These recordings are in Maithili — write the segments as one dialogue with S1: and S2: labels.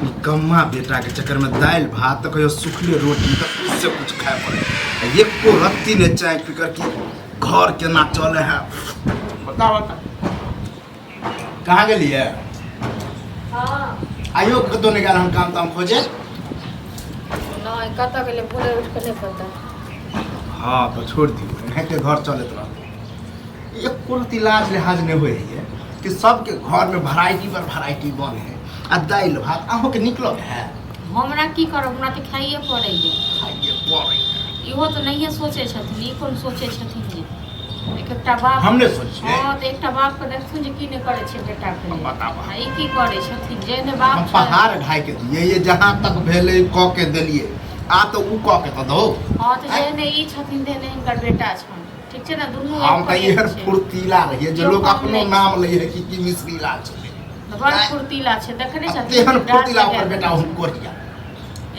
S1: निकम्मा बेटा के चक्कर में दाल भात तो कहियो सुखले रोटी तो इससे कुछ खाए पड़े। एक को रत्ती ने चाय पी कर के घर केना चले है बता बता। कहाँ गेलिए?
S2: हाँ
S1: आइयो कतो निकाल हम काम ताम खोजे।
S2: नहीं कत के लिए पूरे उठ के नहीं पता।
S1: हाँ तो छोड़ दियो यहाँ के घर चलत रह। एक कुर्ती लाज लिहाज नहीं हुए है कि सबके घर में वैरायटी पर वैरायटी बने है आ दाल भात अहों के निकलो है।
S2: हमरा की करब, हमरा तो खाइए पड़ेगी।
S1: खाइए पड़े
S2: इहो तो नहीं सोचे छथिन, ई कोन सोचे छथिन जे एकटा बाप
S1: हमने सोचिए।
S2: हाँ तो एकटा बाप के देखथुन जे की नहीं करे छे बेटा के लिए।
S1: बताबा।
S2: ई की करे छथिन जे ने
S1: हम
S2: बाप छे।
S1: पहाड़ ढाई के दिए ये जहाँ तक भेले क के दिलिए आ तो उ क के तो दो।
S2: हाँ तो जे ने ई छथिन दे ने इनकर बेटा छन, ठीक छे ना, दुनू
S1: हम
S2: एक
S1: तो
S2: पर
S1: ये
S2: एक छे।
S1: फुर्तीला रहिए जो
S2: जो
S1: लोग
S2: हम
S1: अपनो
S2: नहीं।
S1: नाम ले है कि मिश्रीला छे।
S2: बड़ फुर्तीला छे, देखने छथिन
S1: तेहन
S2: डांट
S1: फुर्तीला
S2: लगा
S1: ऊपर बेटा हम कोरिया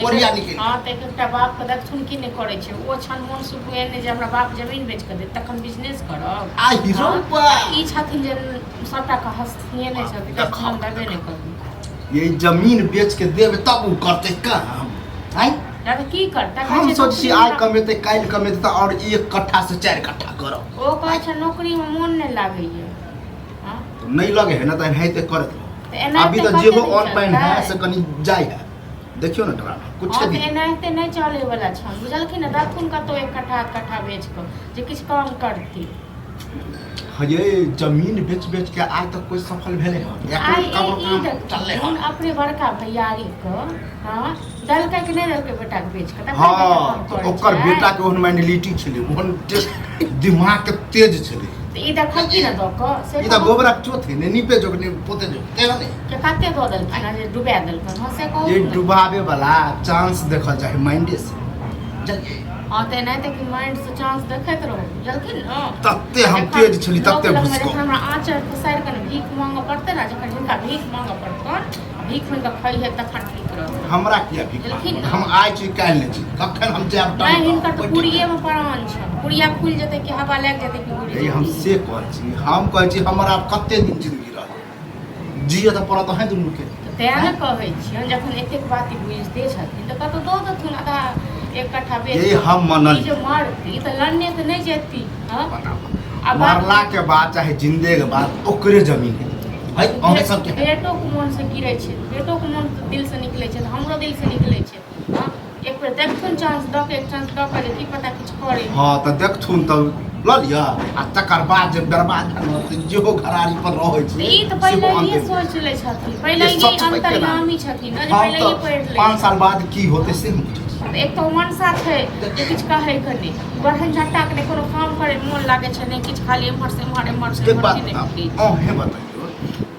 S1: कोरिया निकल।
S2: हाँ तो एकटा बाप के देखथुन की नहीं करे छे। ओ छन मन सुख एने जे हमरा बाप जमीन बेच के दे तखन बिजनेस करब।
S1: आ हीरो
S2: हाँ,
S1: बा
S2: ई छथिन जे सबटा के हस्तिए नहीं छथिन,
S1: देखो,
S2: हम देबे नहीं करब।
S1: ये जमीन बेच के देवे तब उ करते काम। हैं
S2: दादा की करता
S1: हम सोची आज कमेते काल कमेते और 1 कट्ठा से 4 कट्ठा करो।
S2: ओ कहे छै नौकरी में मन नहीं लागे ये। हां
S1: तो नहीं लगे है ना तो है ते करत रहो।
S2: तो एना
S1: अभी तो जेहो ऑन पाइन है से कनी जाय है देखियो ना ड्रामा कुछ
S2: हां तो
S1: दिन
S2: एनाते नहीं चले वाला छन, बुझलखिन ना, दाथुन का तो 1 कट्ठा कट्ठा बेच के जे किछ काम करती।
S1: ये जमीन बेच बेच के आज तक कोई सफल भेले हो या
S2: आई
S1: कोई कबो
S2: ई
S1: काम चले हो।
S2: अपने बड़का भैयारी को हां दल का के नहीं दल के बेटा के बेच के
S1: हाँ तो ओकर बेटा के ओहन माइनॉरिटी छले ओहन दिमाग के तेज छले।
S2: तो ई देखल की ना दो को से
S1: ई त गोबरा चोथे ने नीपे जो ने पोते जो तेरा नहीं
S2: के काते दो दल खाना जे डुबा दल पर हसे को
S1: ये डुबावे वाला चांस देखल जाए माइंडे से जल्दी
S2: हां तो नहीं तो कि माइंड से चांस देखत रहो जल्दी ना।
S1: तत्ते हम तेज छली तत्ते भुसको
S2: हमरा आचर पसार के भीख मांगे पड़ते ना, जखन जिनका भीख मांगे पड़तन भीख में खाई है तखन ठीक रहत।
S1: हमरा किया भी
S2: लेकिन
S1: हम आइ छी काल ले छी कखन हम जाब
S2: मैं हिनकर तो पुड़िये में प्राण छ, पुड़िया खुल जते कि हवा लग जते कि
S1: ये
S2: पुड़ी
S1: हम से कहै छी हम कहै छी हमरा कते दिन जिंदगी रह जिए त पड़त है दुनू के।
S2: तें न कहै छी जखन एतेक बात बुझते छथिन त कत दो दथुन आधा 1 कट्ठा बेच
S1: ये हम मनल
S2: ई जे मारती त लड़ने त नहीं जेती। हां
S1: बताओ मरला के बाद चाहे जिंदे के बाद ओकरे जमीन है हम सब के
S2: बेटो के मन से गिरे छै, बेटो के मन दिल से निकले छै, हमरो दिल से निकले छै। हां एक बेर देखथुन चांस द के, एक चांस द के जे की पता किछ करे।
S1: हां त देखथुन त ल लिया आ तकर बाद जे बर्बाद भन जेहो घरारी पर रहै छै
S2: ई त पहिले ये सोच ले छथिन, पहिले ये अंतर्यामी छथिन न, जे पहिले ये पढ़ ले
S1: 5 साल बाद की होते से हम बुझै छी।
S2: एक तो मनसा छै जे किछ कहै कने बढ़न झट्टा के कोनो काम करे मन लागे छै ने, किछ खाली एम्हर से एम्हर से
S1: एक बात
S2: नहीं।
S1: हे बताइयो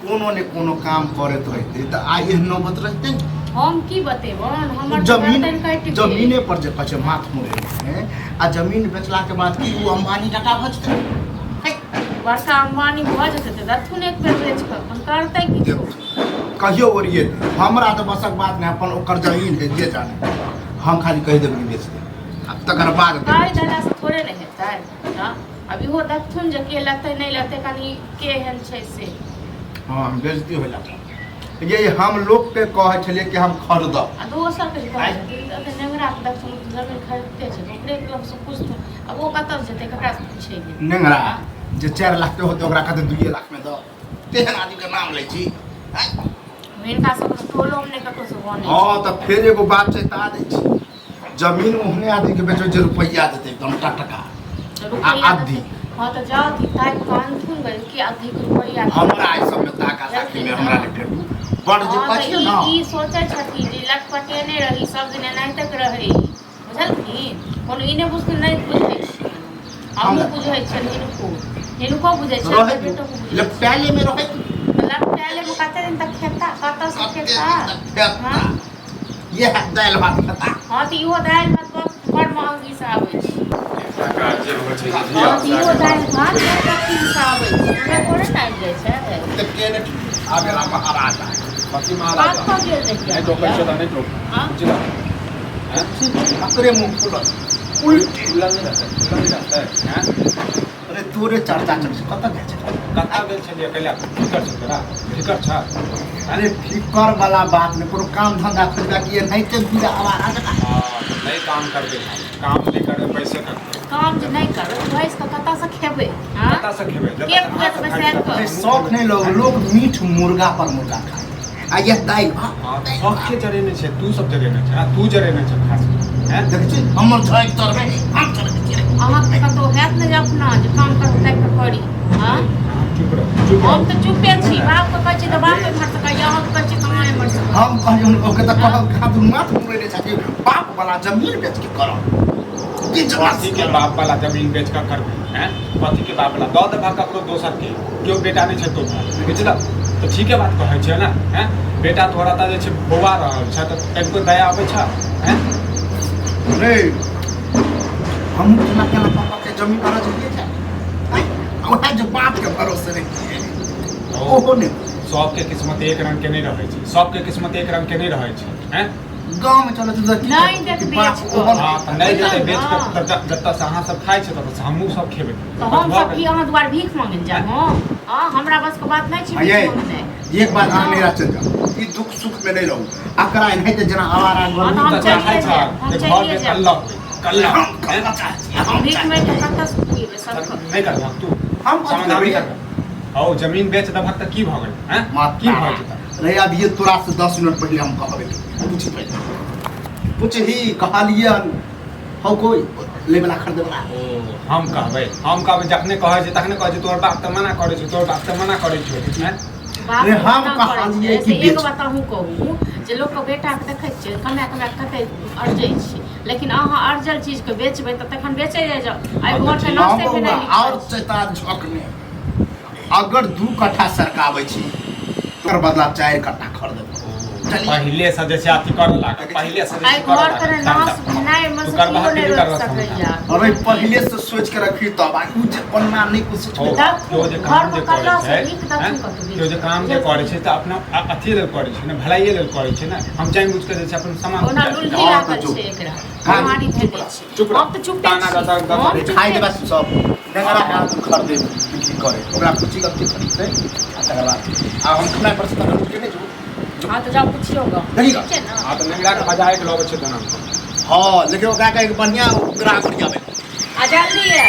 S1: कोनो ने कोनो काम करत रहते त आइ नौबत रहते
S2: हम की बतेबन हमर
S1: जमीन
S2: गर्दन काटि गेल।
S1: जमीने पर जे कछे माथ मोड़े है आ जमीन बेचला के बाद की उ अंबानी टाका बचते
S2: वर्षा अंबानी भ जेतै त दथुन एक बेर बेच के अपन करतै किछो।
S1: कहियो ओरिए हमरा तो बसक बात नहीं अपन ओकर जमीन है जे जाने हम खाली कह देब कि बेच दे आ तकर बाद
S2: काय दादा से थोड़े नहीं हेतै। हां अभी हो दथुन जे के लते नहीं लते कनी के हन छै से।
S1: हां हम बेचती होला ये हम लोग के कहे छलिए कि हम खरीद
S2: आ दोसर के कहै त नेंगरा के दथुन जमीन खरीदते छै तो ओकरे लग से पूछतु अब वो कतऽ जेतै ककरा से पूछेगी।
S1: नेंगरा जे 4 लाख के होते ओकरा कहते 2 लाख में दो तेहन आदमी के नाम लै छी।
S2: हिनका सब टोलो में ककरो से बने।
S1: हां त फिर एगो बात चेता दै छी जमीन ओहने आदमी के बेचो जे रुपैया देते एकदम टटका आधी।
S2: हां त जाओ थी ताई कानथुन गई कि आधी के रुपैया
S1: हमरा आई सब में ताका साखी में हमरा ले भेटू बड़ जे कहै ना
S2: ई सोचै छथि जे लटपटेने रही सब दिन एनाहि तक रहै बुझलखिन कोनो ई ने बुझते नहीं बुझै छी हम बुझै छी हिनको बुझै छी बेटो को बुझै
S1: लपटाले में रहे
S2: लपटाले में कते दिन तक खेता कत से खेता। हां
S1: ये दाल भात खाता।
S2: हां त इहो दाल भात बड़ महंगी से आबै छै।
S3: कार्य होय छै जे
S2: हां त इहो दाल भात बड़ महंगी से आबै छै, हमरा थोड़े टाइम जाइ छै
S1: त केने आगेला महाराजा
S3: पति महाराज
S2: बात क गेल देखिए
S3: नहीं तो पैसा नहीं तो
S2: हां
S3: बुझला हैं
S1: अकरे मुंह फुलल उल्टी
S3: उल्ला नहीं रहता है हैं।
S1: अरे ने तोरे चर्चा चल छै कत जाइ छै
S3: कतऽ गेल छलियै कैला फिकर छै तोरा फिकर छ
S1: अरे फिकर वाला बात नहीं कोनो काम धंधा खोजबा कि नहीं के बिना आवारा जका
S3: नहीं काम करबे काम नहीं करबे पैसे करबे
S2: काम जे नहीं करो भैंस के कतऽ से खेबै हां
S3: कतऽ से खेबै
S2: के खेत में से
S1: अरे शौक नहीं लोग मीठ मुर्गा पर मुर्गा खाए आ ये दाल
S3: शौक के जरेने छै तू सब जरेने छै तू जरेने छै खास हैं
S1: देख छी हमर झोक तरबे हम चले छी
S2: अहाँ के कतौ हैत ने अपना जे काम कर तक करी हां
S3: चुप रह
S2: हम तो चुपे छी बाप के कहै छी त बापे मर सकै अहाँ के कहै छी त माय मर सकै
S1: हम कहियो ओके त कहब खादु माथ मुरे ने छथि बाप वाला जमीन बेच के करब ये
S3: पति के बाप वाला जमीन बेच कर करबे हैं पति के बाप वाला दऽ देबा ककरो दोसर के केओ बेटा नहीं छै तो बुझल तो ठीके बात कहै छै ना हैं बेटा तोरा त जे छै बौआ रहल छै त कनको दया आबै छै हैं
S1: रे हम केना केना पापा के जमीन वाला चाहिए छै ओहा जो बाप के भरोसे नहीं ओहो ने
S3: सबके किस्मत एक रंग के नहीं रहै छै सबके किस्मत एक रंग के नहीं रहै छै हैं
S1: गांव में चले तो
S2: नहीं देख बेच को।
S3: हां त नहीं देते बेच के जत्ता से अहाँ सब खाइ छै तब से हमहू सब खेबै
S2: तो हम सब की अहाँ द्वार भीख मांगन जा हां हमरा बस के बात नहीं छै
S1: ये
S2: भीख मांगने
S1: एक बार अहाँ मेरा चल जाओ ई दुख सुख में नहीं रहू अकरा नहीं ते जना आवारा
S2: हम
S1: गोल
S2: चलिए
S3: चाहे
S2: हम
S3: घर
S2: चलिए
S3: में
S2: जा।
S3: कल्ला
S1: हम
S2: भीख में के कतऽ से पीबे सब
S3: नहीं करबा तू
S1: हम
S3: समाधान नहीं करबा औ जमीन बेच दबक त की भ गेल हैं की भ जेता
S1: रे अब ये तोरा से 10 मिनट पहले हम कहबे पूछ पहले पूछ ही कहलिए हो कोई लेबला खरीदे वाला
S3: हम कहबै जखने कहै छै तखने कहै छै तोर बाप त मना करै छै तोर बाप त मना करै छै हैं
S1: अरे हम कहलिए कि
S2: एक बात अहूँ कहू जे लोक के बेटा के देखै छियै कमाए कमाए कते अर्जै छी लेकिन अहाँ अर्जल चीज के बेचबै त तखन बेचे जाओ आई घर के नास्ते में नहीं
S1: और चेता झोकने अगर 2 कट्ठा सरकाबै छी तोर बदला 4 कट्ठा खरीद
S3: पहिले से जैसे अथी कर लाग पहिले से
S2: आई घर कर नास नहीं मजबूर नहीं रह सकैया
S1: अरे पहले से सोच के रखी तब उ जे पन्ना नहीं कुछ सोच
S3: जो जे काम जे करै छै जो जे काम जे करै छै त अपना अथी लेल करै छै ने भलाइए लेल करै छै ने हम जानि बुझ के जे छै अपन सामान
S2: ओना लुल्ही लागल छै एकरा हमारी भेटै छै
S3: चुप
S2: हम त चुप
S3: ताना रहता एकदम
S1: खाई देबा सब नगरा का खरीदे बिक्री करे ओकरा पूछी गलती खरीदते आ तकर बाद आ हम खाना पर से तक के नहीं जो
S2: हां तो जाओ पूछियोगा
S1: देखी
S2: ठीक है ना
S3: हां त नेगरा के बजाए के लगे छै तना
S1: हां लेकिन ओकरा का एक बढ़िया ग्राहक बढ़िया बे
S2: आ जल्दी है